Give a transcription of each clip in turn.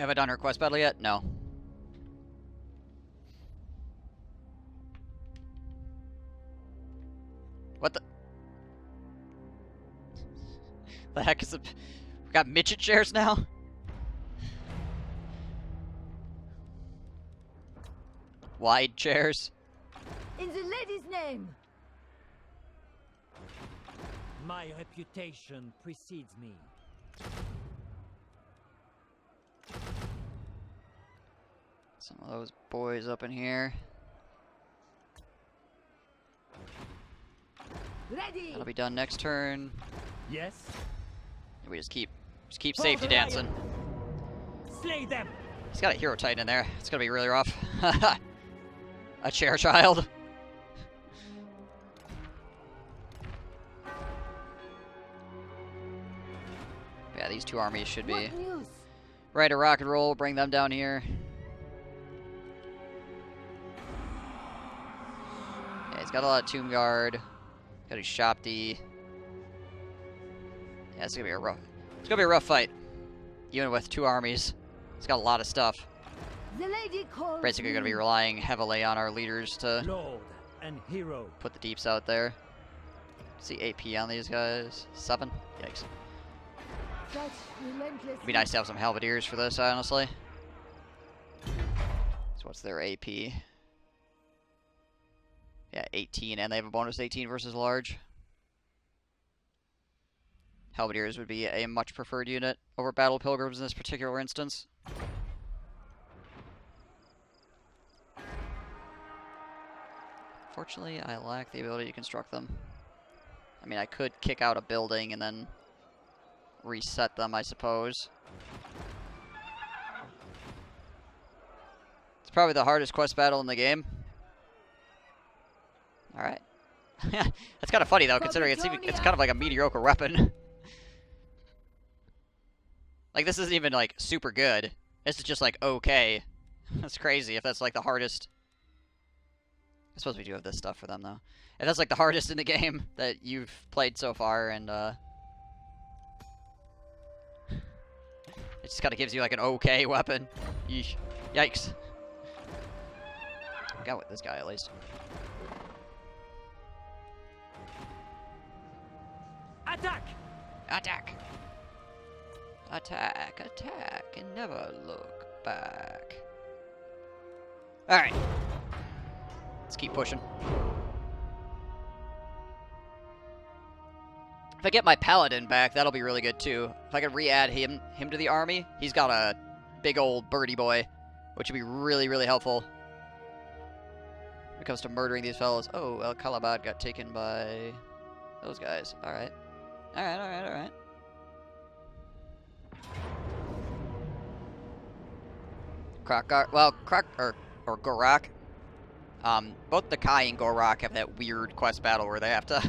Have I done her quest battle yet? No. What the? The heck is it? We got midget chairs now? Wide chairs. In the lady's name. My reputation precedes me. Some of those boys up in here. Ready. That'll be done next turn. Yes. We just keep safety dancing. Slay them. He's got a hero titan in there. It's gonna be really rough. A chair child. Yeah, these two armies should be ready to rock and roll. Bring them down here. Yeah, he's got a lot of Tomb Guard. Got his Shopti. Yeah, it's gonna be a rough fight. Even with two armies. It's got a lot of stuff. The lady calls Basically gonna be relying heavily on our leaders to Lord and hero. put the deeps out there. See AP on these guys. 7? Yikes. It'd be nice to have some halberdiers for this, honestly. So what's their AP? Yeah, 18, and they have a bonus 18 versus large. Halberdiers would be a much preferred unit over battle pilgrims in this particular instance. Fortunately, I lack the ability to construct them. I mean, I could kick out a building and then reset them, I suppose. It's probably the hardest quest battle in the game. Alright. That's kind of funny, though, considering it's kind of like a mediocre weapon. Like, this isn't even, like, super good. This is just, like, okay. That's crazy if that's, like, the hardest. I suppose we do have this stuff for them, though. If that's, like, the hardest in the game that you've played so far, and, it just kind of gives you, like, an okay weapon. Yeesh. Yikes. Got with this guy, at least. Attack! Attack! Attack, attack, and never look back. Alright. Let's keep pushing. If I get my paladin back, that'll be really good too. If I could re-add him to the army, he's got a big old birdie boy, which would be really, really helpful when it comes to murdering these fellas. Oh, El Kalabad got taken by those guys. Alright. Alright, alright, alright. Or Gorak. Both the Kai and Gorak have that weird quest battle where they have to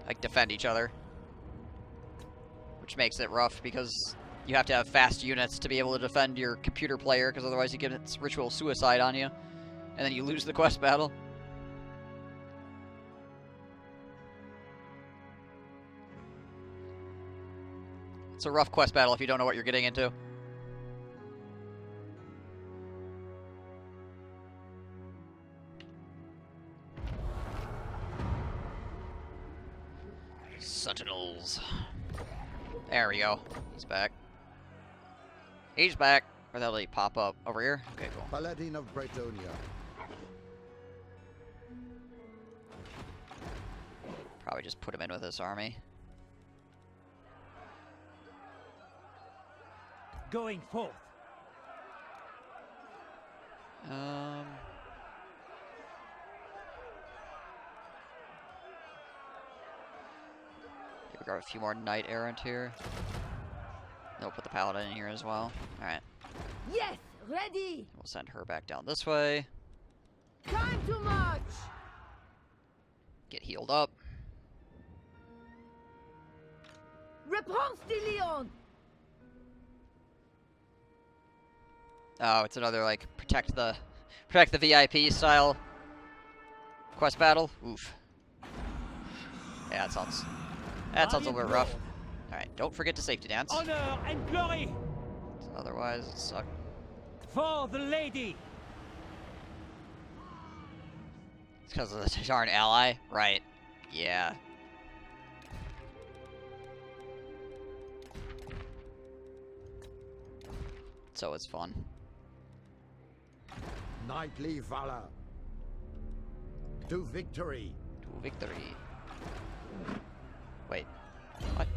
like defend each other, which makes it rough because you have to have fast units to be able to defend your computer player, because otherwise you get ritual suicide on you, and then you lose the quest battle. It's a rough quest battle if you don't know what you're getting into. Sentinels. There we go. He's back. He's back. Where the hell did he pop up? Over here? Okay, cool. Paladin of Britonia. Probably just put him in with this army. Going forth. We got a few more knight errant here. They'll put the paladin in here as well. Alright. Yes, ready. We'll send her back down this way. Time to march. Get healed up. Repanse de Lyon. Oh, it's another like protect the VIP style quest battle. Oof. Yeah, that sounds a little bit rough. All right, don't forget to safety dance. Honor and glory. Otherwise, it sucks. For the lady! It's because of the Tarn ally? Right. Yeah. So it's fun. Knightly valor. To victory. To victory. Wait. What?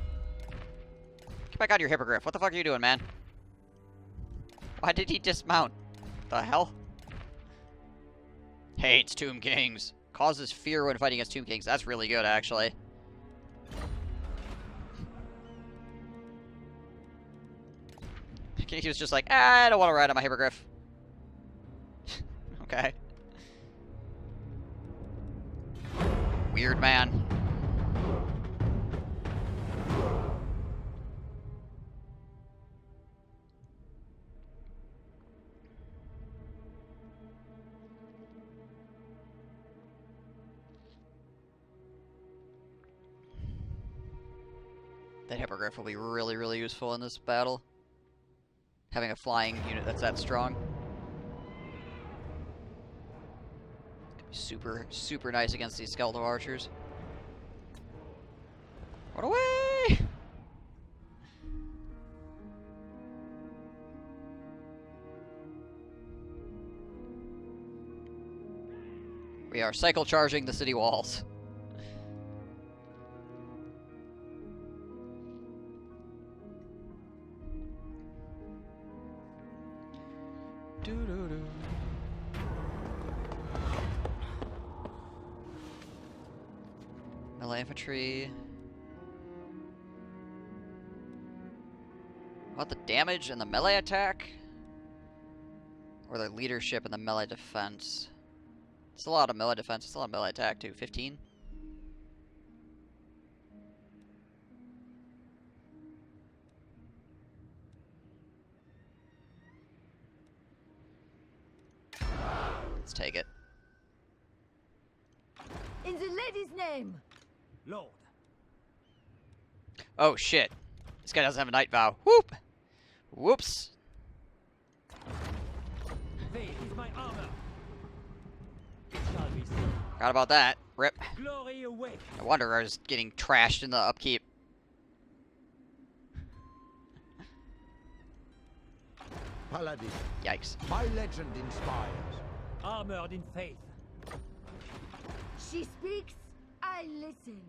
Get back on your hippogriff. What the fuck are you doing, man? Why did he dismount? The hell? Hates Tomb Kings. Causes fear when fighting against Tomb Kings. That's really good, actually. He was just like, I don't want to ride on my hippogriff. Okay. Weird man. That hippogriff will be really, really useful in this battle. Having a flying unit that's that strong. Super, super nice against these skeletal archers. Run away! We are cycle charging the city walls. Doo-doo-doo. Melee infantry. What, the damage and the melee attack? Or the leadership and the melee defense? It's a lot of melee defense, it's a lot of melee attack too. 15? Let's take it. In the lady's name. Lord. Oh shit. This guy doesn't have a night vow. Whoop! Whoops. Faith is my armor. It shall be so. Forgot about that. Rip. Glory away. No wonder I was getting trashed in the upkeep. Paladin. Yikes. My legend inspires. Armored in faith. She speaks, I listen.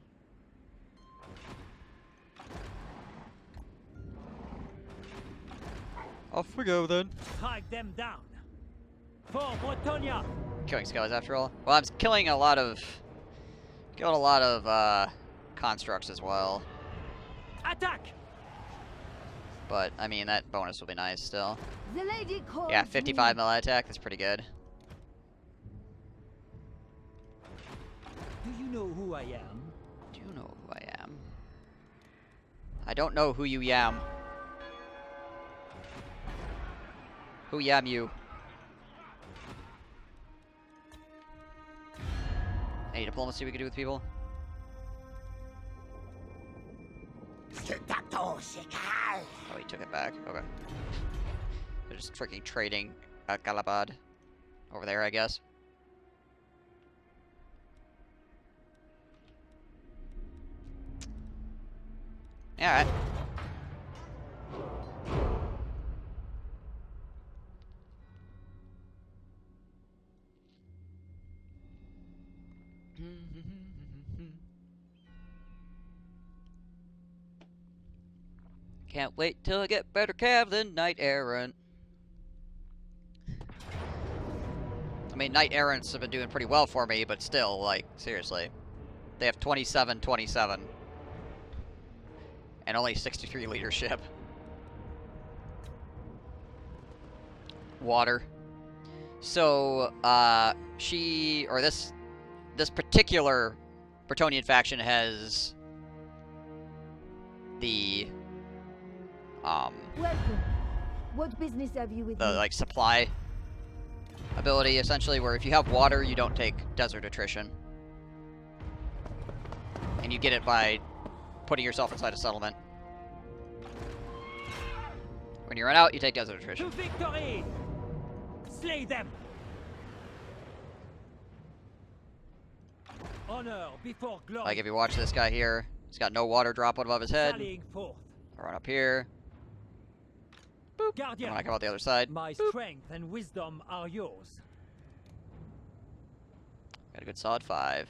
Off we go then. Strike them down. For Bretonia. Killing skellies after all. Well, I'm killing a lot of constructs as well. Attack! But I mean that bonus will be nice still. The lady calls Yeah, 55 me. melee attack. That's pretty good. Do you know who I am? Do you know who I am? I don't know who you yam. Who yam you? Any diplomacy we could do with people? Oh, he took it back. Okay. They're just freaking trading at Galabad. Over there, I guess. Yeah, alright. Can't wait till I get better cav than Knight Errant. I mean, Knight Errants have been doing pretty well for me, but still, like, seriously. They have 27-27. And only 63 leadership. Water. So, this particular Bretonian faction has the, Welcome. What business have you with me? like, supply ability, essentially, where if you have water, you don't take desert attrition. And you get it by putting yourself inside a settlement. When you run out, you take desert To attrition. victory! Slay them! Honor before glory. Like if you watch this guy here, he's got no water drop above his head. Sallying forth. I run up here. And Guardian, when I come out the other side, my strength and wisdom are yours. got a good solid 5.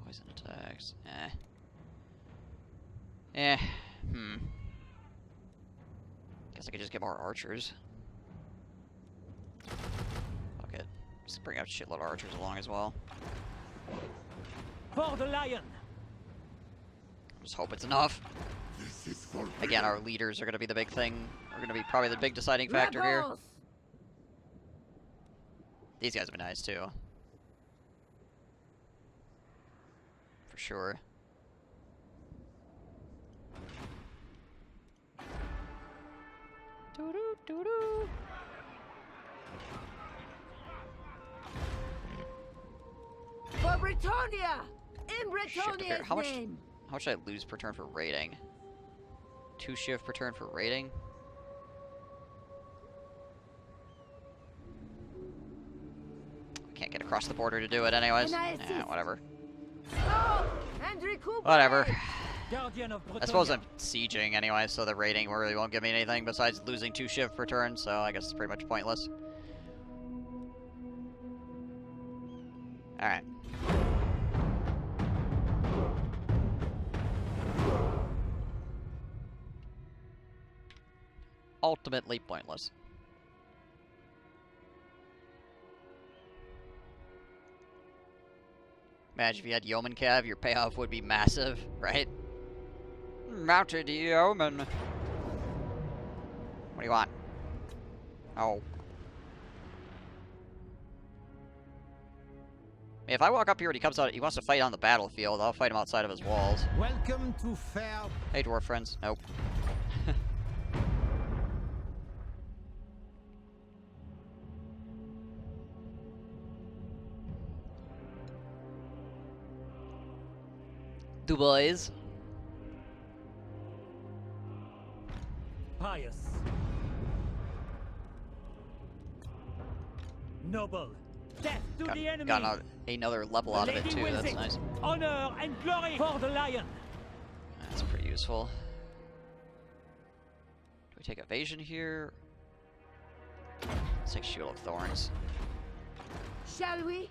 Poison attacks. Guess I could just get more archers. Fuck it. Just bring out a shitload of archers along as well. For the lion! Just hope it's enough. Again, our leaders are going to be the big thing. Are going to be probably the big deciding factor here. Rebels! These guys have been nice too. For sure. Doo-doo-doo-doo. For Britannia! In Shit, okay, Britannia's how much- name! How much should I lose per turn for raiding? 2 shift per turn for raiding? Can't get across the border to do it anyways. Can I assist? Yeah, whatever. Oh! And recuperate! Whatever. Guardian of Britannia. I suppose I'm sieging anyway, so the raiding really won't give me anything besides losing 2 shift per turn, so I guess it's pretty much pointless. Alright. Ultimately pointless. Imagine if you had Yeoman Cav, your payoff would be massive, right? Mounted Yeoman. What do you want? Oh. If I walk up here and he comes out, he wants to fight on the battlefield, I'll fight him outside of his walls. Welcome to fair. Hey, dwarf friends. Nope. Dubois. Pious. Noble. Death to the enemy. Got another level out of it Lady too, wins that's it. nice. Honor and glory for the lion. That's pretty useful. Do we take evasion here? Let's take Shield of Thorns. Shall we?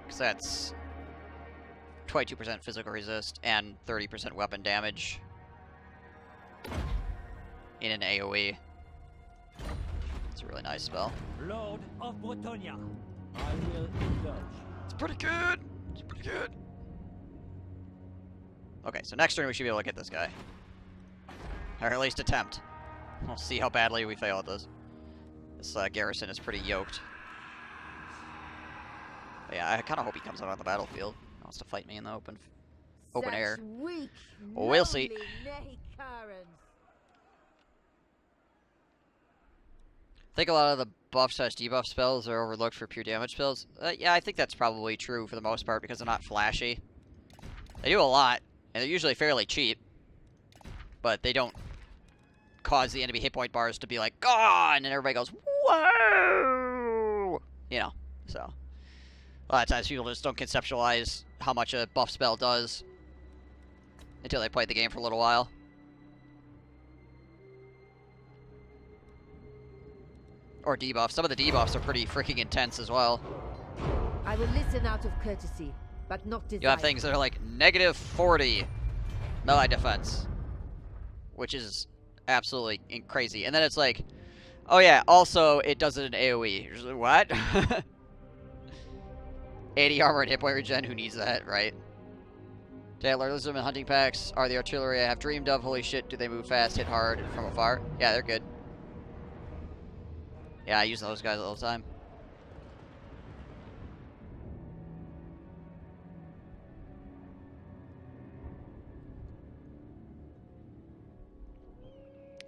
Because that's 22% physical resist and 30% weapon damage in an AoE. It's a really nice spell. Lord of Britannia. I will indulge. It's pretty good! It's pretty good. Okay, so next turn we should be able to get this guy. Or at least attempt. We'll see how badly we fail at this. This garrison is pretty yoked. But yeah, I kind of hope he comes out on the battlefield. He wants to fight me in the open Such air. Weak, Well, we'll see. lonely Nehikarans. I think a lot of the buff/debuff spells are overlooked for pure damage spells. Yeah, I think that's probably true for the most part because they're not flashy. They do a lot, and they're usually fairly cheap. But they don't cause the enemy hit point bars to be like, gone! And everybody goes, whoa! You know, so. A lot of times people just don't conceptualize how much a buff spell does until they play the game for a little while. Or debuffs. Some of the debuffs are pretty freaking intense as well. I will listen out of courtesy, but not desire. You have things that are like -40 melee defense, which is absolutely crazy. And then it's like, oh yeah, also it does it in AoE. You're just like, what? 80 armor and hit point regen, who needs that, right? Tailorism and hunting packs are the artillery I have dreamed of. Holy shit, do they move fast, hit hard from afar? Yeah, they're good. Yeah, I use those guys all the time.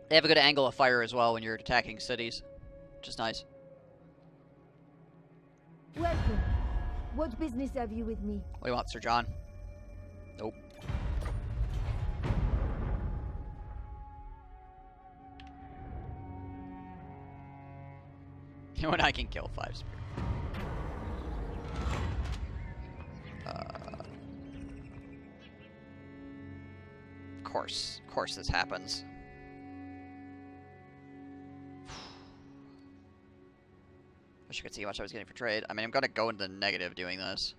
They have a good angle of fire as well when you're attacking cities, which is nice. Welcome. What business have you with me? What do you want, Sir John? Nope. When I can kill 5 spirit. Of course this happens. Wish you could see how much I was getting for trade. I mean, I'm gonna go into the negative doing this.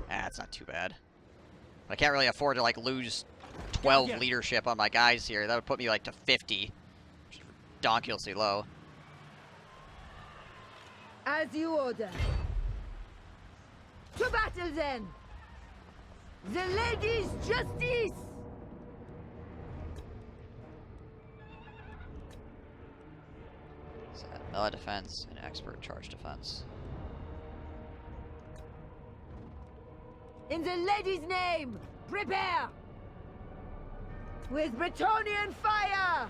That's not too bad. But I can't really afford to, like, lose 12 leadership on my guys here. That would put me, like, to 50. Which is ridiculously low. As you order. To battle, then! The lady's justice! So, melee defense and expert charge defense. In the lady's name, prepare! With Bretonian fire!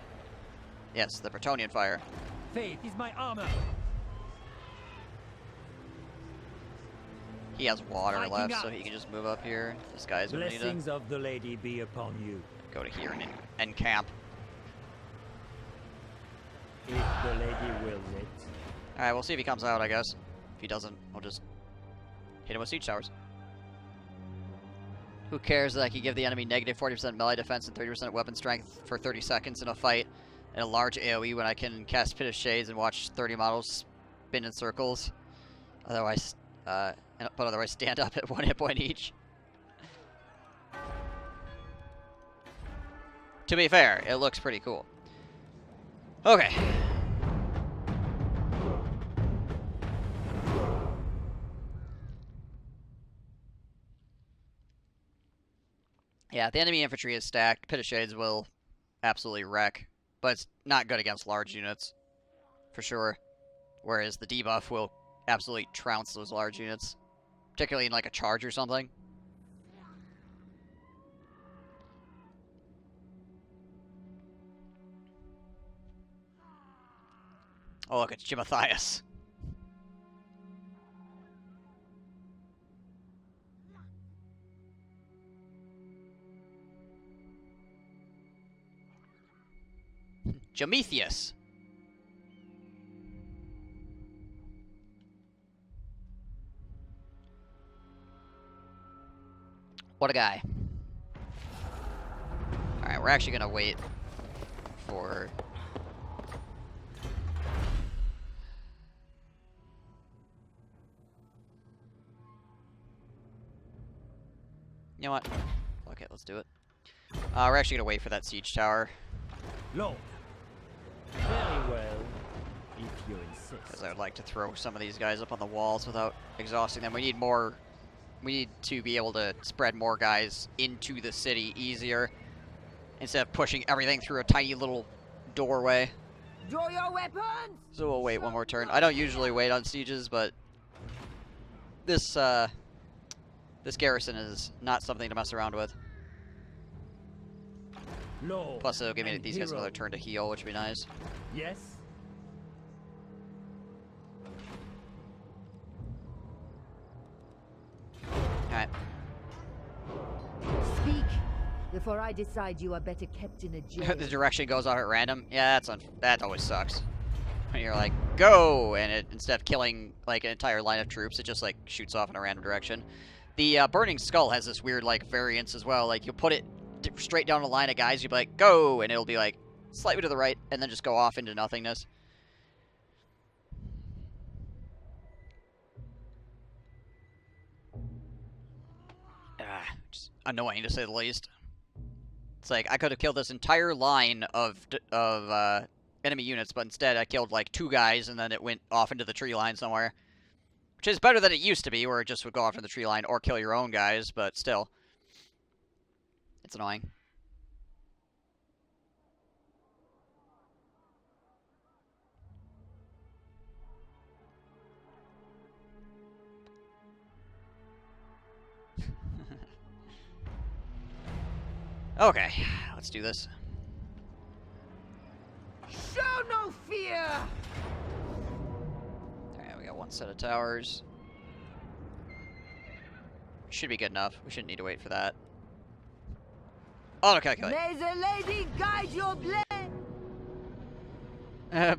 Yes, the Bretonian fire. Faith is my armor. He has water Fighting left, out. so he can just move up here. This guy's gonna need Blessings to of the lady be upon you. go to here and encamp. If the lady wills it. Alright, we'll see if he comes out, I guess. If he doesn't, we'll just hit him with siege towers. Who cares that I can give the enemy negative 40% melee defense and 30% weapon strength for 30 seconds in a fight and a large AoE when I can cast Pit of Shades and watch 30 models spin in circles? Otherwise, but otherwise stand up at 1 hit point each. To be fair, it looks pretty cool. Okay. Yeah, the enemy infantry is stacked. Pit of Shades will absolutely wreck, but it's not good against large units, for sure. Whereas the debuff will absolutely trounce those large units, particularly in like a charge or something. Oh look, it's Jimathias. Jamethius. What a guy. Alright, we're actually gonna wait for... You know what? Okay, let's do it. We're actually gonna wait for that siege tower. Lord. Very well, if you insist. Because I would like to throw some of these guys up on the walls without exhausting them. We need more... We need to be able to spread more guys into the city easier, instead of pushing everything through a tiny little doorway. Draw your weapons! So we'll wait one more turn. I don't usually wait on sieges, but this this garrison is not something to mess around with. Lord Plus it'll give me and these guys hero. another turn to heal, which would be nice. Yes. Alright. Speak, before I decide you are better kept in a jail. The direction goes off at random. Yeah, that always sucks. When you're like, go! And it, instead of killing like an entire line of troops, it just like shoots off in a random direction. The Burning Skull has this weird like variance as well. Like you'll put it straight down a line of guys, you'll be like, go! And it'll be like slightly to the right, and then just go off into nothingness. Just annoying to say the least. It's like I could have killed this entire line of enemy units, but instead I killed like 2 guys, and then it went off into the tree line somewhere. Which is better than it used to be, where it just would go off into the tree line or kill your own guys, but still. It's annoying. Okay, let's do this. Show no fear! one set of towers. Should be good enough. We shouldn't need to wait for that. Auto-calculate. May the lady guide your blade.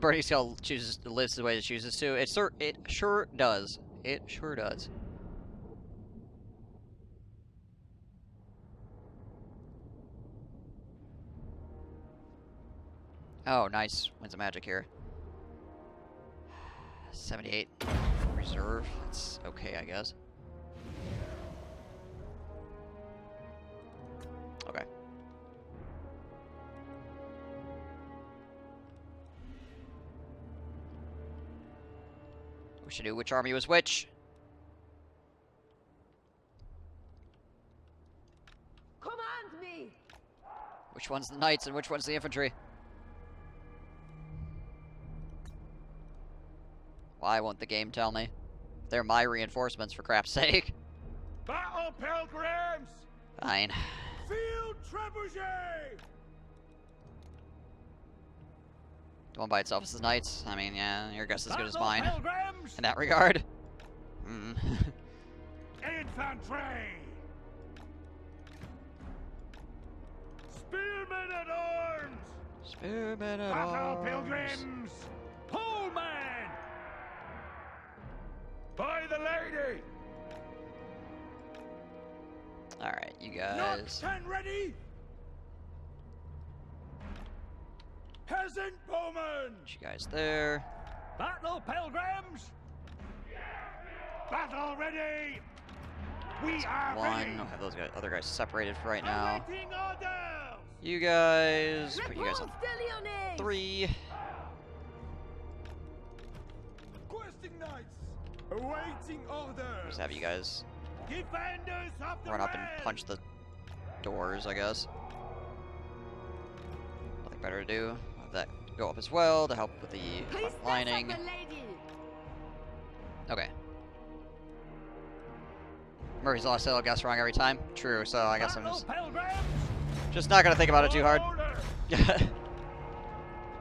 Bernie Skull chooses lives the way it chooses to. It sure does. It sure does. Oh, nice. Winds of magic here. 78 reserve. That's okay, I guess. Okay. We should do which army was which. Command me. Which one's the knights and which one's the infantry? Why won't the game tell me? They're my reinforcements, for crap's sake. Battle pilgrims! Fine. Field trebuchet! The one by itself is the knights. I mean, yeah, your guess is as good as Battle mine pilgrims! in that regard. Infantry! Spearmen at arms! Spearmen at Battle arms. pilgrims! Polemen! By the lady! Alright, you Not guys. 10 ready! Peasant bowmen! You guys there. Battle pilgrims! Battle ready! We are One. ready! I'll have those guys, other guys separated for right now. Awaiting orders! You guys. Put you guys on Repanse de Lyonesse. 3. Questing knights! Awaiting orders! Just have you guys Defenders of the run up and realm! punch the doors, I guess. Nothing better to do. Have that go up as well to help with the Please front lining. the lady. Okay. Murray's lost sale guess wrong every time. True, so I guess I'm Battle just pilgrims! not gonna think about it too hard. Order!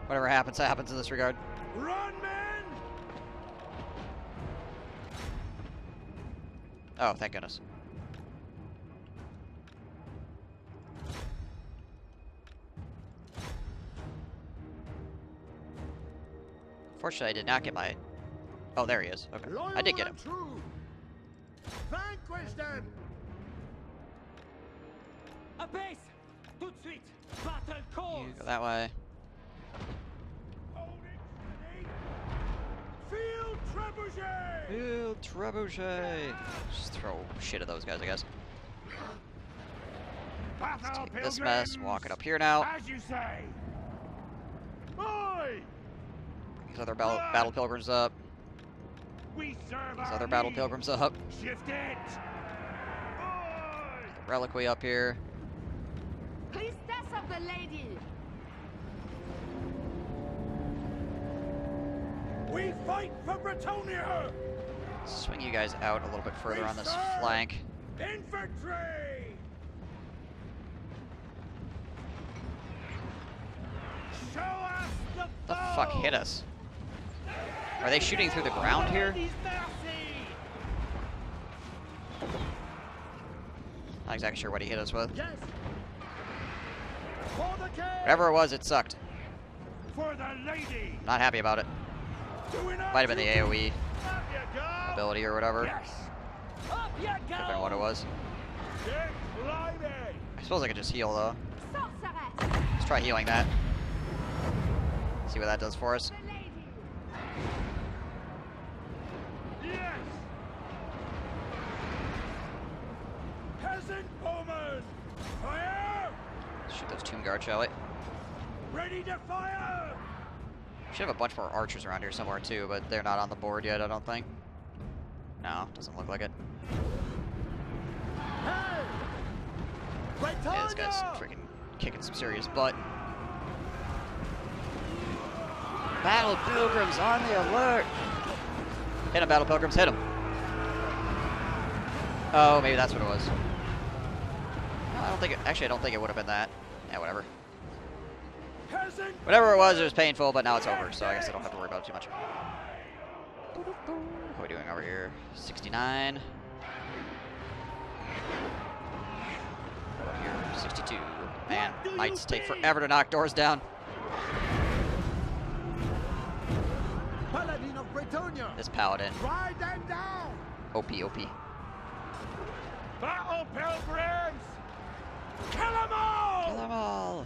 Whatever happens, that happens in this regard. Run, men! Oh, thank goodness. Fortunately, I did not get my... Oh, there he is. Okay. I did get him. True. Vanquish them. A base! Tout de suite! Battle calls! You go that way. Field trebuchet! Field trebuchet. Just throw shit at those guys, I guess. Battle Take this mess, walk it up here now. As you say! Oi! These other battle pilgrims up. We serve These our other battle lead. pilgrims up. Shift it! Oi! Reliquary up here. Priestess of the lady. We fight for Bretonia! Swing you guys out a little bit further on this flank. Infantry! Show us the The fuck hit us? Are they shooting through the ground here? Not exactly sure what he hit us with. Yes. For the king! Whatever it was, it sucked. For the lady! Not happy about it. Doing Might have been the AoE Up you go! ability or whatever. Yes! Up you go! Could have been what it was. Get climbing! I suppose I could just heal though. Sorceress. Let's try healing that. See what that does for us. The lady. Yes! Peasant bowmen! Fire! Shoot those tomb guards, shall we? Ready to fire! Should have a bunch more archers around here somewhere too, but they're not on the board yet, I don't think. No, doesn't look like it. Hey! Yeah, this guy's freaking kicking some serious butt. Battle Pilgrims on the alert! Hit him, Battle Pilgrims, hit him! Oh, maybe that's what it was. No, I don't think it, actually I don't think it would have been that. Yeah, whatever. Peasant Whatever it was painful, but now it's over, so I guess I don't have to worry about it too much. Oh we doing over here? 69. Over here, 62. Man, knights take forever to knock doors down. Paladin of Bretonia! This paladin. Ride them down! OP, OP. Battle pilgrims! Kill them all! Kill them all!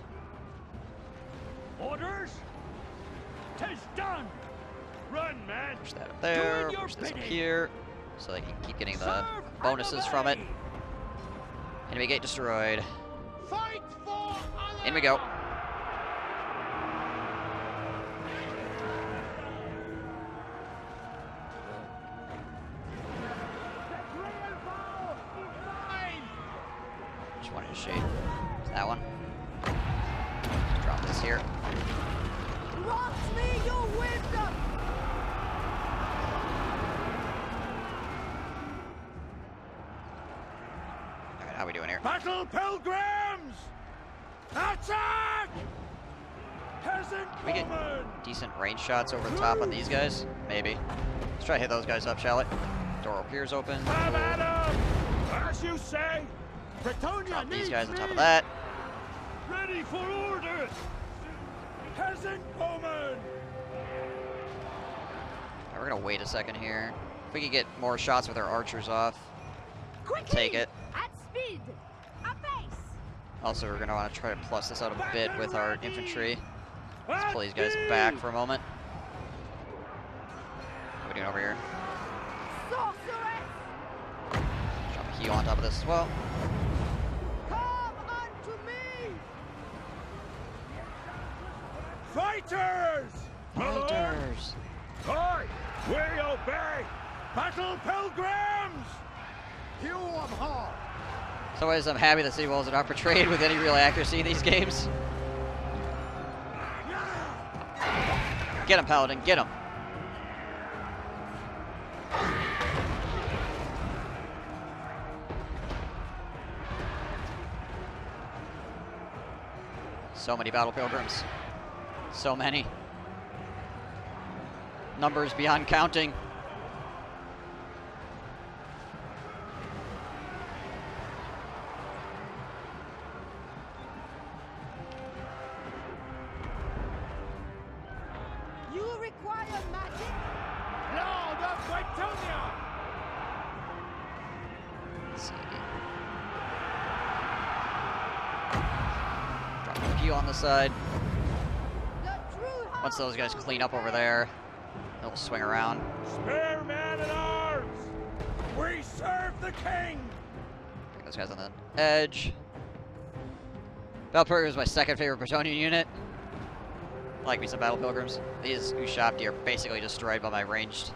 Orders? 'Tis done! Run, man! Push that up there, Doing your push this up bidding. here, so they can keep getting the Serve bonuses from it. and obey. Enemy gate destroyed. Fight for honor! In we go. Which one is she? Is that one? Just drop this here. Grant me your wisdom! Alright, how we doing here? Battle pilgrims! Attack! Peasant Can we get woman! decent range shots over the top on these guys? Maybe. Let's try to hit those guys up, shall we? Door over here is open. Have at 'em! As you say! Bretonia Drop these needs guys on top me. of that. Ready for orders! Peasant woman! Alright, we're gonna wait a second here. If we could get more shots with our archers off, Quickly! take it. At speed! Apace! Also, we're gonna want to try to plus this out a bit with our infantry. Let's At pull these guys speed! back for a moment. What are we doing over here? Sorceress! Drop a heal on top of this as well. Come unto me! Fighters! Fighters! Aye! We obey! Battle pilgrims! Hew 'em hard! As always, I'm happy that city walls are not portrayed with any real accuracy in these games. Get him, Paladin, get him! So many battle pilgrims. So many. Numbers beyond counting. You require magic? Lord of Bretonia! Let's see. Drop a heal on the side. The true Once those guys clean up over there, they'll swing around. Spare man at arms! We serve the king! Bring those guys on the edge. Battle Pilgrim is my second favorite Bretonian unit. I like me some Battle Pilgrims. These Ushabti are basically destroyed by my ranged,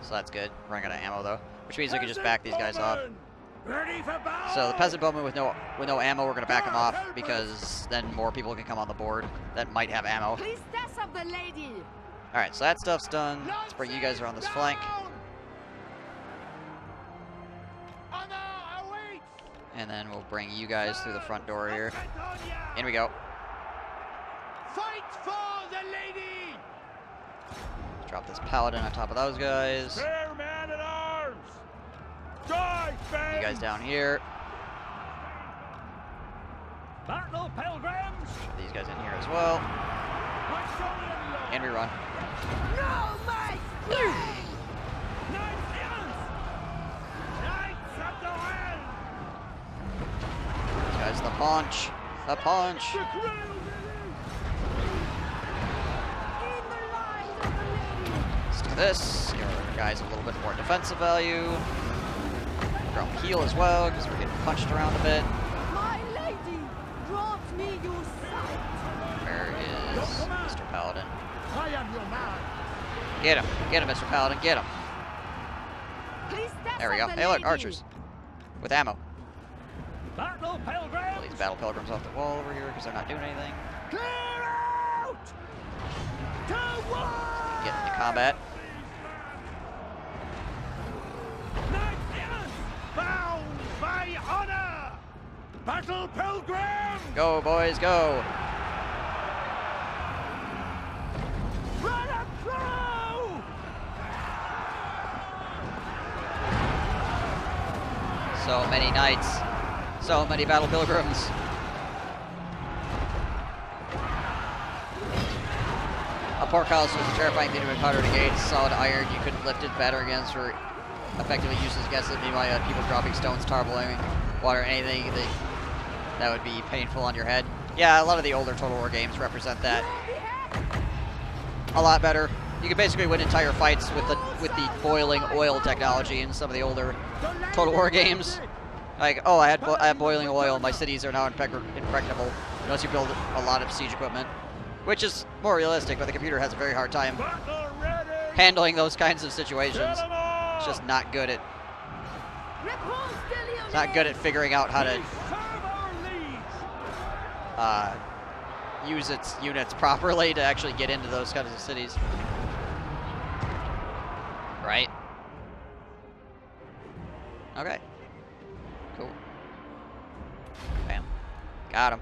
so that's good. Running out of ammo though, which means we can just back these guys off. Ready for battle! So the peasant bowman with no ammo, we're gonna back him off because then more people can come on the board that might have ammo. priestess of the lady! All right, so that stuff's done. Let's bring you guys around this flank, Honor awaits! and then we'll bring you guys through the front door here. In we go. Fight for the lady! Let's drop this paladin on top of those guys. Spare man at arms! Die, You guys down here. Battle pilgrims! These guys in here as well. And we run. No, my strength! Knights of the Wind! These guys, the punch. The punch. In the light of the lady! Let's do this. Give our guys a little bit more defensive value. Drop heal as well, because we're getting punched around a bit. My lady, grant me your sight! Where is Mr. Paladin? I am your man! Get him, Mr. Paladin, get him. Priestess There we go. of the Hey, look, lady. archers with ammo. Battle Pull pilgrims! these battle pilgrims off the wall over here because they're not doing anything. Clear out! To war! Get into combat. Knights bound by honor! Battle pilgrim! Go, boys, go. Run a crow! So many knights. So many battle pilgrims. A portcullis was a terrifying thing to encounter the gates. Solid iron you couldn't lift it, batter against, or effectively useless against it. Meanwhile, you had people dropping stones, tar blowing, water, anything that would be painful on your head. Yeah, a lot of the older Total War games represent that a lot better. You can basically win entire fights with the boiling oil technology in some of the older Total War games. Like, oh, I had boiling oil. My cities are now impregnable unless you build a lot of siege equipment, which is more realistic. But the computer has a very hard time handling those kinds of situations. It's just not good at figuring out how to use its units properly to actually get into those kinds of cities. Right? Okay. Cool. Bam. Got him.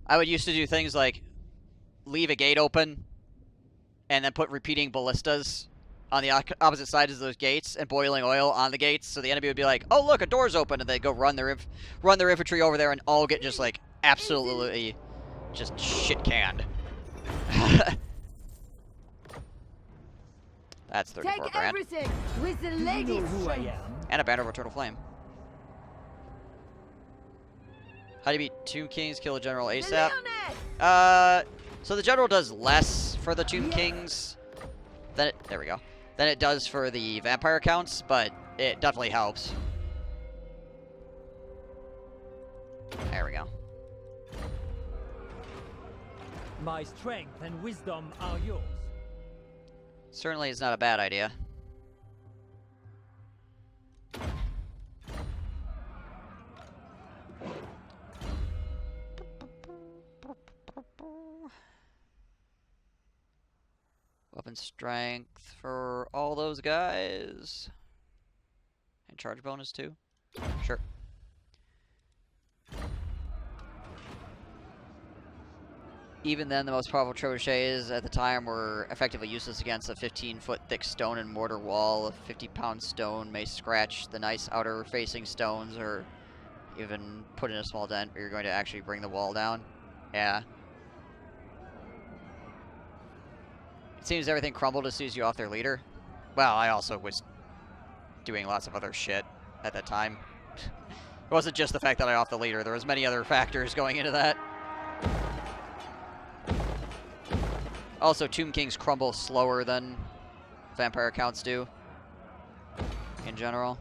I would used to do things like leave a gate open and then put repeating ballistas on the opposite sides of those gates and boiling oil on the gates, so the enemy would be like, oh look, a door's open, and they'd go run their infantry over there and all get just like absolutely just shit canned. That's 34 Take grand. everything with the ladies' Who I strength. am? And a banner of eternal flame. How do you beat Tomb Kings, kill a general The ASAP? Lyonesse! So the general does less for the Tomb Kings than there we go. Than it does for the vampire counts, but it definitely helps. There we go. My strength and wisdom are yours. Certainly is not a bad idea. Weapon strength for all those guys. And charge bonus too? Sure. Even then, the most powerful trebuchets at the time were effectively useless against a 15-foot thick stone and mortar wall. A 50-pound stone may scratch the nice outer-facing stones or even put in a small dent, but you're going to actually bring the wall down. Yeah. It seems everything crumbled as soon as you off their leader. Well, I also was doing lots of other shit at that time. It wasn't just the fact that I off the leader. There was many other factors going into that. Also, Tomb Kings crumble slower than vampire counts do, in general.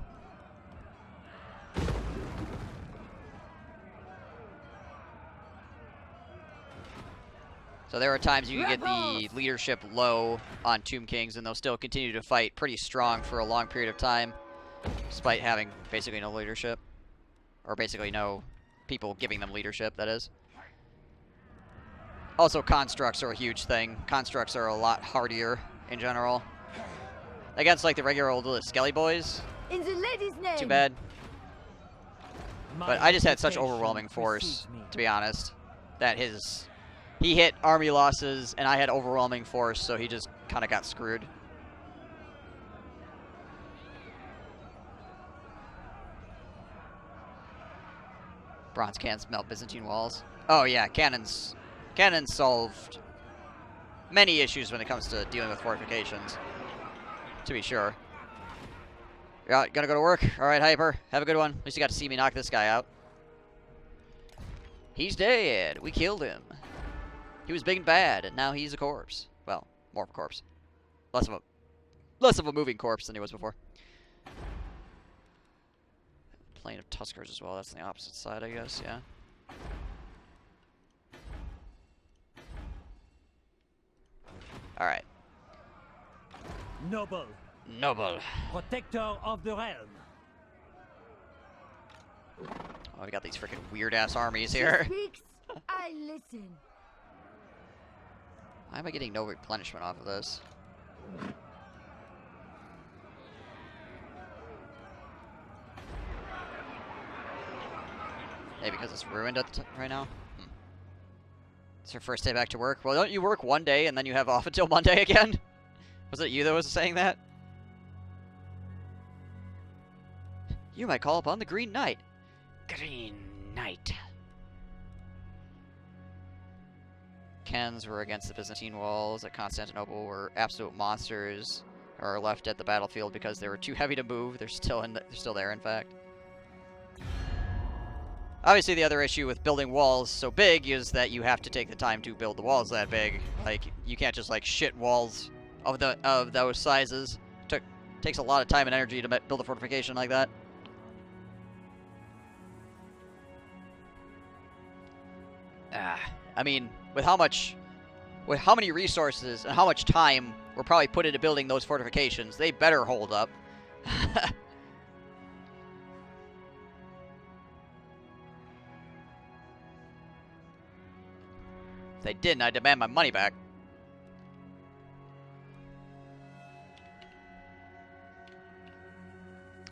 So there are times you can get the leadership low on Tomb Kings, and they'll still continue to fight pretty strong for a long period of time, despite having basically no leadership. Or basically no people giving them leadership, that is. Also, constructs are a huge thing. Constructs are a lot hardier in general. Against, like, the regular old Skelly boys. In the lady's name. Too bad. But I just had such reputation overwhelming force, precedes me. to be honest, that he hit army losses, and I had overwhelming force, so he just kind of got screwed. Bronze cannons melt Byzantine walls. Oh yeah, cannons solved many issues when it comes to dealing with fortifications, to be sure. You're gonna go to work? Alright, Hyper. Have a good one. At least you got to see me knock this guy out. He's dead. We killed him. He was big and bad, and now he's a corpse. Well, more of a corpse. Less of a moving corpse than he was before. Plane of Tuskers as well. That's on the opposite side, I guess, yeah. Alright. Noble, Noble. protector of the realm. Oh, we got these freaking weird-ass armies She here. speaks, I listen. Why am I getting no replenishment off of this? Maybe because it's ruined right now? It's your first day back to work? Well, don't you work one day and then you have off until Monday again? Was it you that was saying that? You might call upon the Green Knight. Green Knight. Cannons were against the Byzantine walls at Constantinople were absolute monsters, or are left at the battlefield because they were too heavy to move. They're still there, in fact. Obviously, the other issue with building walls so big is that you have to take the time to build the walls that big. Like, you can't just like shit walls of those sizes. Takes a lot of time and energy to build a fortification like that. I mean, with how many resources and how much time were probably put into building those fortifications, they better hold up. If they didn't, I demand my money back.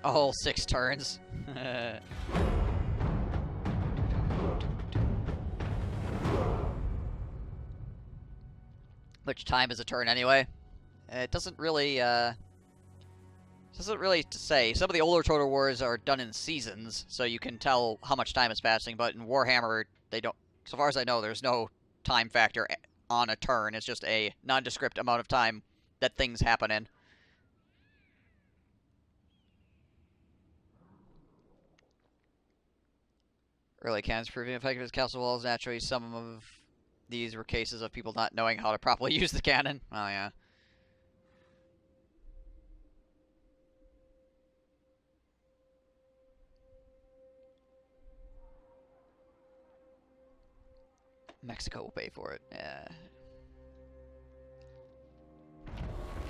A whole 6 turns. Which time is a turn anyway? It doesn't really say. Some of the older Total Wars are done in seasons, so you can tell how much time is passing, but in Warhammer, they don't, so far as I know, there's no time factor on a turn. It's just a nondescript amount of time that things happen in. Early cannons proving effective as castle walls. Naturally, some of these were cases of people not knowing how to properly use the cannon. Oh, yeah. Mexico will pay for it. Yeah.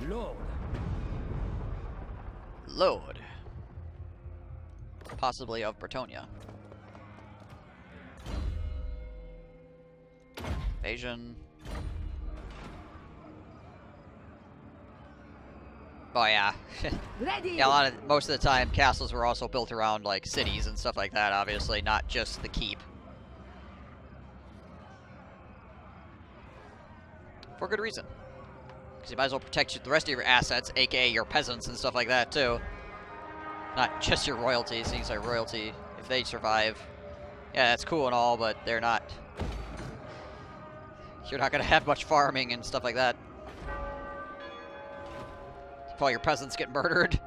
Lord. Lord. Possibly of Bretonia. Invasion. Oh yeah. Ready. Yeah, most of the time castles were also built around like cities and stuff like that, obviously, not just the keep. For good reason. Because you might as well protect the rest of your assets, aka your peasants and stuff like that too. Not just your royalty, seems like royalty, if they survive. Yeah, that's cool and all, but they're not. You're not gonna have much farming and stuff like that. If all your peasants get murdered.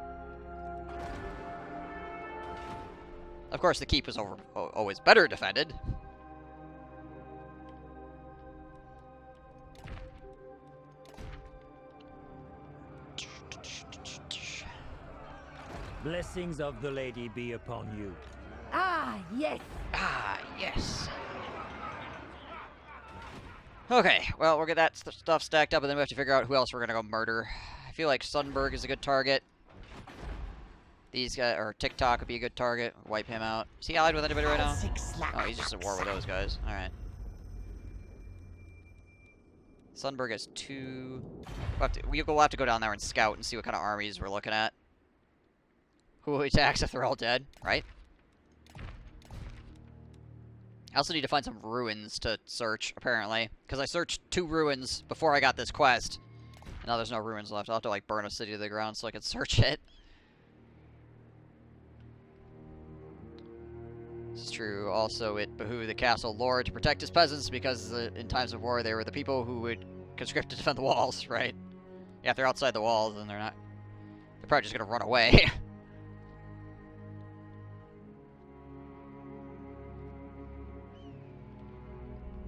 Of course, the keep is always better defended. Blessings of the lady be upon you. Ah, yes. Ah, yes. Okay, well, we'll get that stuff stacked up, and then we have to figure out who else we're gonna go murder. I feel like Sundberg is a good target. These guys, or TikTok would be a good target. Wipe him out. Is he allied with anybody right now? Oh, he's just at war with those guys. Alright. Sundberg has 2... We'll have to go down there and scout and see what kind of armies we're looking at. Who attacks if they're all dead, right? I also need to find some ruins to search, apparently. Because I searched 2 ruins before I got this quest. And now there's no ruins left. I'll have to, like, burn a city to the ground so I can search it. This is true. Also, it behooved the castle lord to protect his peasants because in times of war, they were the people who would conscript to defend the walls, right? Yeah, if they're outside the walls, then they're not... They're probably just gonna run away.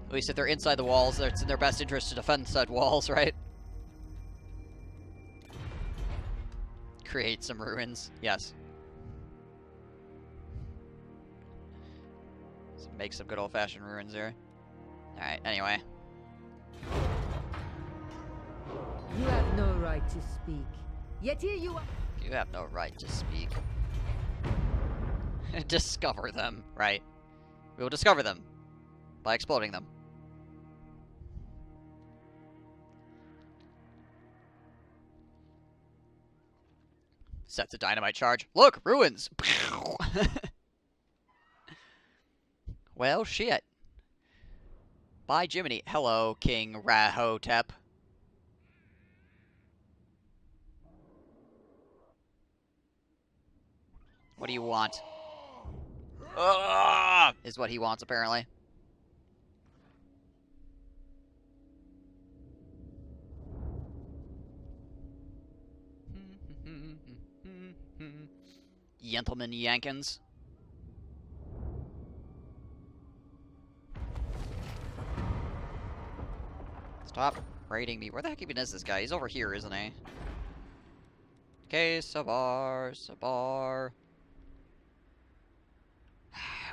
At least if they're inside the walls, it's in their best interest to defend said walls, right? Create some ruins. Yes. So make some good old-fashioned ruins there. Alright, anyway. You have no right to speak. Yet here you are. You have no right to speak. Discover them, right? We will discover them by exploding them. Sets a dynamite charge. Look, ruins! Well, shit. By Jiminy. Hello, King Rahotep. What do you want? Is what he wants, apparently. Gentlemen Yankins. Stop raiding me. Where the heck even is this guy? He's over here, isn't he? Okay, Sabar, Sabar.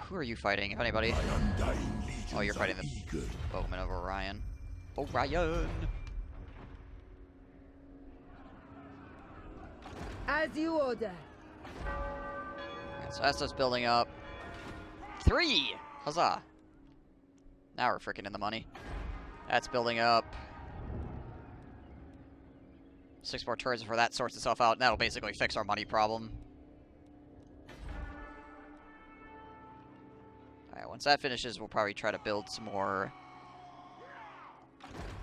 Who are you fighting, if anybody? Oh, you're fighting the boatman of Orion. Orion! As you order. Alright, so that's us building up. 3! Huzzah! Now we're freaking in the money. That's building up. 6 more turns before that sorts itself out, and that'll basically fix our money problem. Alright, once that finishes, we'll probably try to build some more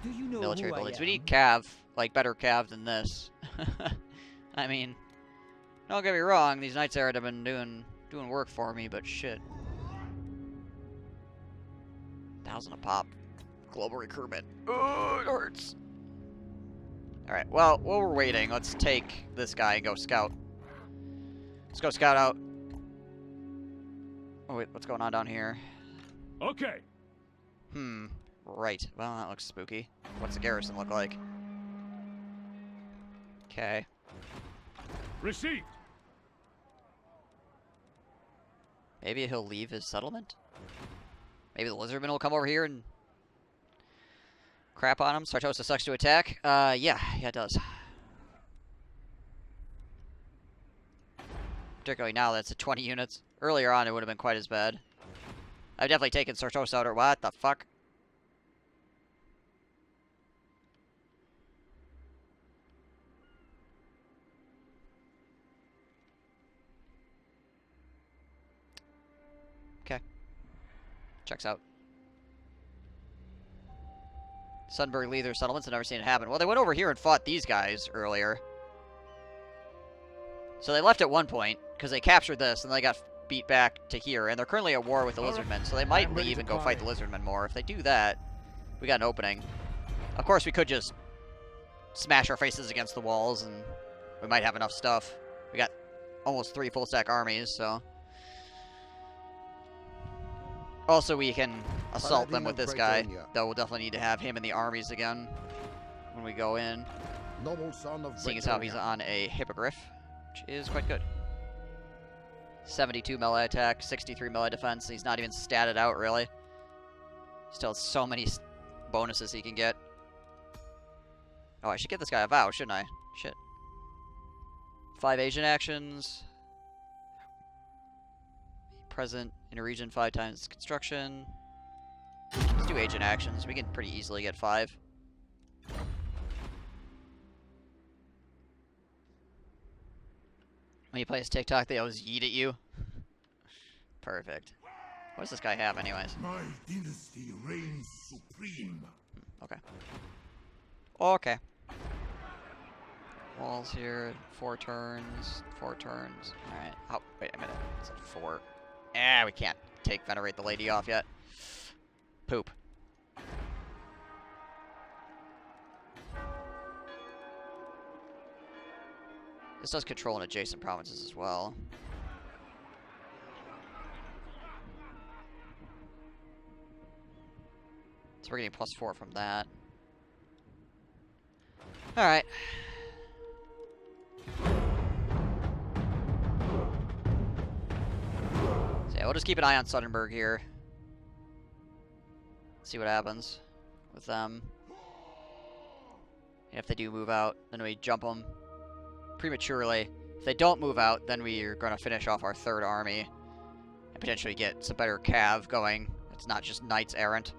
military buildings. We need cav, like better cav than this. I mean, don't get me wrong, these Knights Errant have been doing work for me, but shit. 1,000 a pop. Global recruitment. Oh, it hurts. Alright, well, while we're waiting, let's take this guy and go scout. Let's go scout out. Oh, wait, what's going on down here? Okay. Right. Well, that looks spooky. What's the garrison look like? Okay. Received. Maybe he'll leave his settlement? Maybe the lizardmen will come over here and crap on him. Sartosa sucks to attack. Yeah, it does. Particularly now that it's at 20 units. Earlier on, it would have been quite as bad. I've definitely taken Sartosa out, or what the fuck? Okay. Checks out. Sunburg leave their settlements. I've never seen it happen. Well, they went over here and fought these guys earlier. So they left at one point, because they captured this, and they got beat back to here. And they're currently at war with the lizardmen, so they might leave and go fight the lizardmen more. If they do that, we got an opening. Of course, we could just smash our faces against the walls, and we might have enough stuff. We got almost 3 full-stack armies, so... Also, we can assault them with this guy, though we'll definitely need to have him in the armies again when we go in. Noble son of Seeing as how he's on a hippogriff, which is quite good. 72 melee attack, 63 melee defense. He's not even statted out, really. Still has so many bonuses he can get. Oh, I should get this guy a vow, shouldn't I? Shit. 5 Asian actions. Present in a region 5 times construction. Let's do agent actions. We can pretty easily get 5. When you play his TikTok, they always yeet at you. Perfect. What does this guy have, anyways? My dynasty reigns supreme. Okay. Okay. Walls here. 4 turns. 4 turns. Alright. Oh, wait a minute. It's at 4. We can't take Venerate the Lady off yet. Poop. This does control in adjacent provinces as well. So we're getting +4 from that. Alright. So yeah, we'll just keep an eye on Suddenburg here. See what happens with them. And if they do move out, then we jump them prematurely. If they don't move out, then we are going to finish off our 3rd army and potentially get some better cav going. It's not just Knights Errant.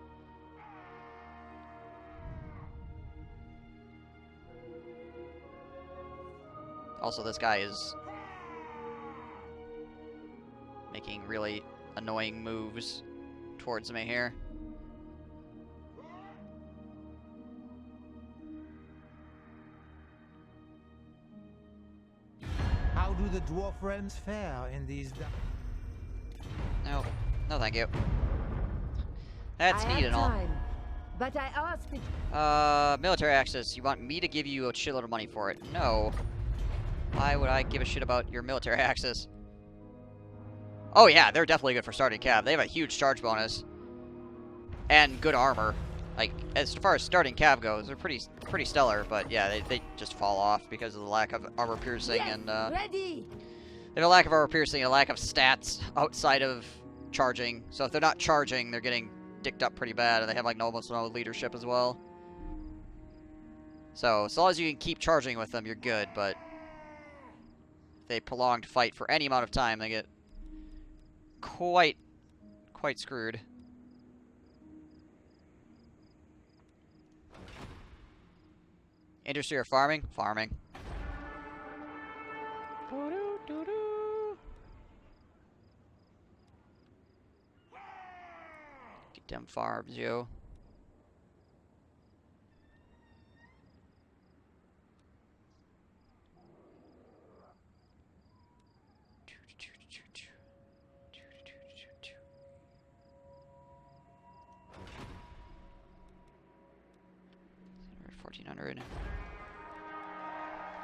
Also, this guy is making really annoying moves towards me here. How do to the Dwarf Realms Fair in these... No. No, thank you. That's I neat have and all. time, but I ask it. Military access. You want me to give you a shitload of money for it? No. Why would I give a shit about your military access? Oh yeah, they're definitely good for starting cav. They have a huge charge bonus. And good armor. Like, as far as starting cav goes, they're pretty stellar, but yeah, they just fall off because of the lack of armor piercing Yes, and, ready. they have a lack of armor piercing and a lack of stats outside of charging. So if they're not charging, they're getting dicked up pretty bad, and they have, like, almost no leadership as well. So, as long as you can keep charging with them, you're good, but if they prolonged fight for any amount of time, they get quite screwed. Industry or farming? Farming. Get them farms, yo.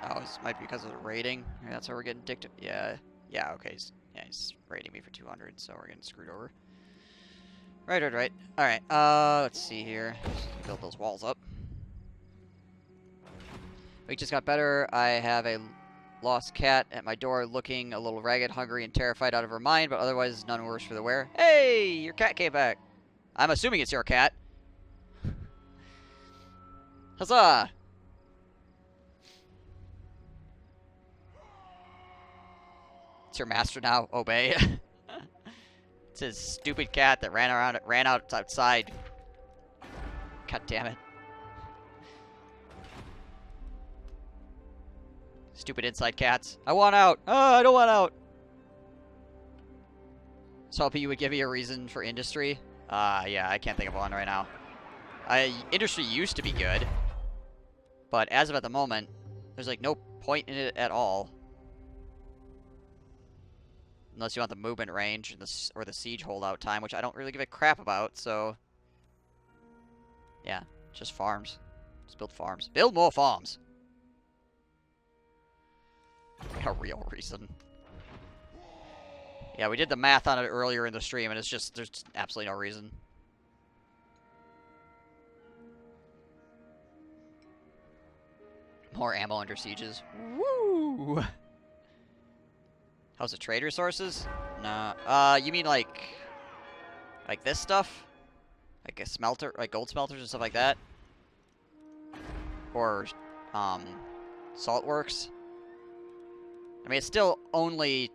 Oh, this might be because of the rating. That's why we're getting dicked. Yeah, okay. Yeah, he's rating me for 200, so we're getting screwed over. Right. Alright, let's see here. Just build those walls up. We just got better. I have a lost cat at my door looking a little ragged, hungry, and terrified out of her mind, but otherwise none worse for the wear. Hey, your cat came back. I'm assuming it's your cat. Huzzah! It's your master now. Obey. It's his stupid cat that ran out outside. God damn it. Stupid inside cats. I want out. Oh, I don't want out. So hoping you would give me a reason for industry. Yeah, I can't think of one right now. Industry used to be good, but as of at the moment, there's like no point in it at all. Unless you want the movement range or the siege holdout time, which I don't really give a crap about, so... Yeah, just farms. Just build farms. Build more farms! Like a real reason. Yeah, we did the math on it earlier in the stream, and it's just... There's just absolutely no reason. More ammo under sieges. Woo! How's the trade resources? Nah. You mean like this stuff? Like a smelter, like gold smelters and stuff like that? Or, salt works? I mean, it's still only...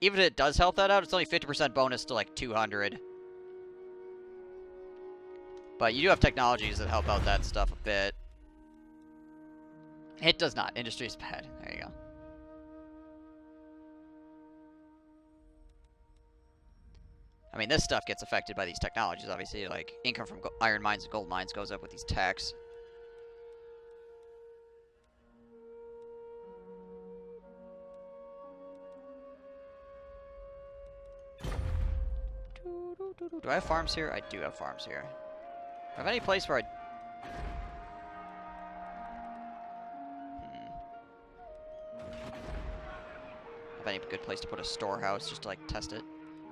Even if it does help that out, it's only 50% bonus to, like, 200. But you do have technologies that help out that stuff a bit. It does not. Industry is bad. There you go. I mean, this stuff gets affected by these technologies, obviously. Like, income from iron mines and gold mines goes up with these techs. Do I have farms here? I do have farms here. Do I have any place where I... Have any good place to put a storehouse just to, like, test it?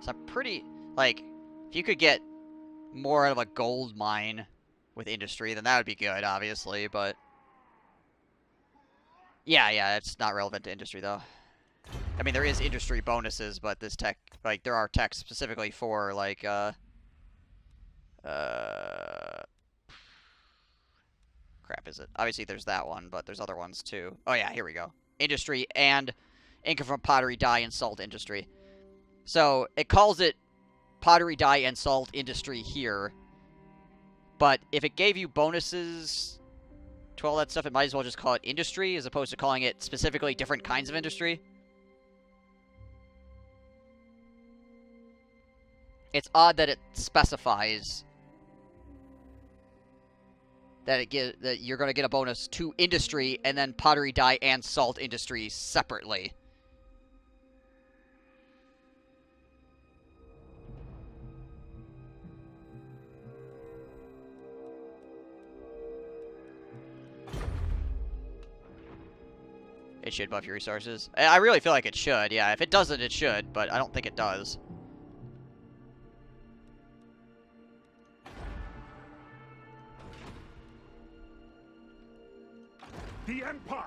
So I'm pretty... Like, if you could get more out of a gold mine with industry, then that would be good, obviously, but... Yeah, it's not relevant to industry, though. I mean, there is industry bonuses, but this tech... Like, there are techs specifically for, like, crap is it? Obviously, there's that one, but there's other ones, too. Oh, yeah, here we go. Industry and income from pottery, dye, and salt industry. So, it calls it pottery, dye, and salt industry here. But if it gave you bonuses to all that stuff, it might as well just call it industry, as opposed to calling it specifically different kinds of industry. It's odd that it specifies that that you're going to get a bonus to industry and then pottery, dye, and salt industry separately. It should buff your resources. I really feel like it should, yeah. If it doesn't, it should, but I don't think it does. The Empire.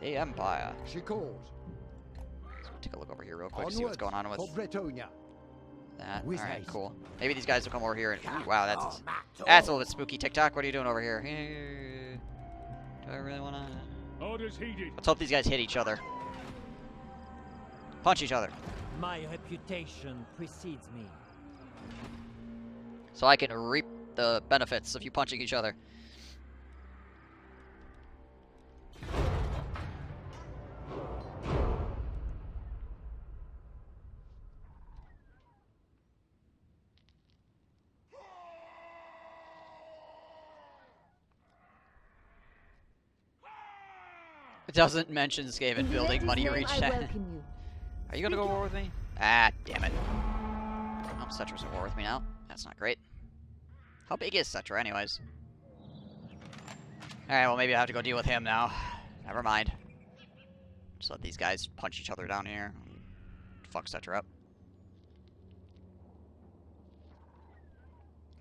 The Empire. She calls. Let's take a look over here real quick, see what's going on with for Bretonia. that. With Alright, haste. cool. Maybe these guys will come over here and... Ooh, wow, that's a little bit spooky. TikTok, what are you doing over here? Do I really want to... Orders heeded. Let's hope these guys hit each other. Punch each other. My reputation precedes me. So I can reap the benefits of you punching each other. It doesn't mention Skaven In the building lady's money name, reach I 10. welcome you. Are you gonna go to war with me? Ah, damn it. Oh, Cetra's at war with me now. That's not great. How big is Cetra, anyways? Alright, well, maybe I have to go deal with him now. Never mind. Just let these guys punch each other down here. Fuck Cetra up.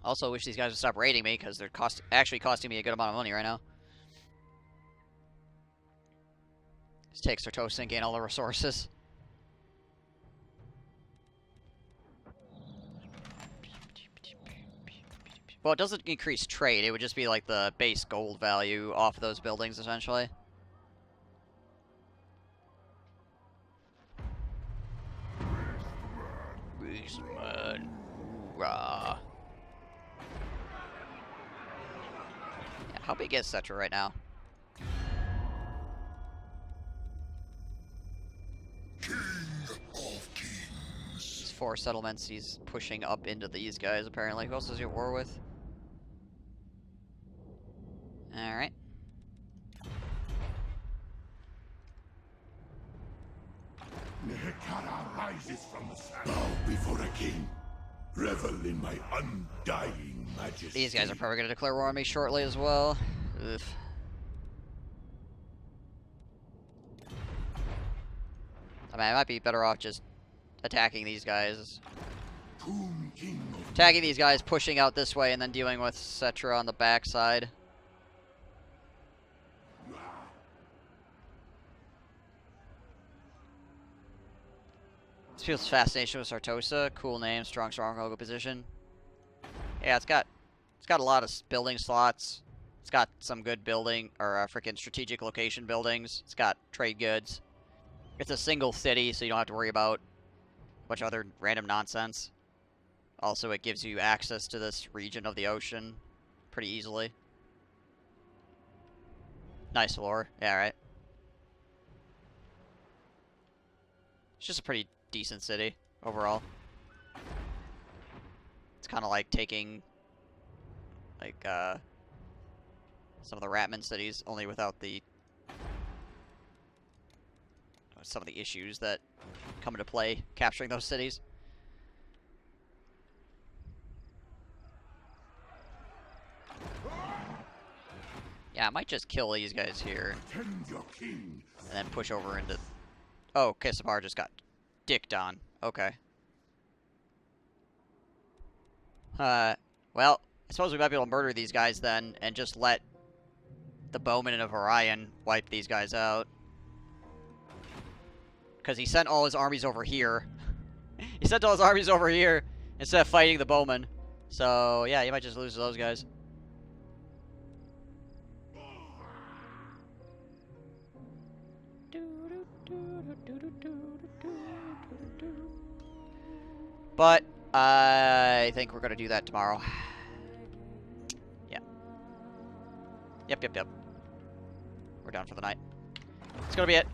Also, wish these guys would stop raiding me, because they're actually costing me a good amount of money right now. Just take Certosa and gain all the resources. Well, it doesn't increase trade. It would just be like the base gold value off those buildings, essentially. Beastman. Hoorah. Yeah, how big is Cetra right now? These 4 settlements he's pushing up into these guys, apparently. Who else is he at war with? Alright. Nehekara rises from the sand. Bow before a king. Revel in my undying majesty. These guys are probably going to declare war on me shortly as well. Ugh. I mean, I might be better off just attacking these guys. Tomb King of Attacking these guys, pushing out this way, and then dealing with Cetra on the backside. This feels fascination with Certosa. Cool name, strong logo position. Yeah, it's got a lot of building slots. It's got some good building or freaking strategic location buildings. It's got trade goods. It's a single city, so you don't have to worry about a bunch of other random nonsense. Also, it gives you access to this region of the ocean pretty easily. Nice lore. Yeah, right. It's just a pretty decent city overall. It's kind of like taking like some of the Ratman cities, only without the some of the issues that come into play capturing those cities. Yeah, I might just kill these guys here Attend your king. and then push over into... Oh, Kissabar just got dicked on. Okay. Well, I suppose we might be able to murder these guys then and just let the Bowman of Orion wipe these guys out. Because he sent all his armies over here. He sent all his armies over here instead of fighting the Bowman. So, yeah, you might just lose to those guys. But I think we're going to do that tomorrow. Yeah. Yep. We're done for the night. It's going to be it.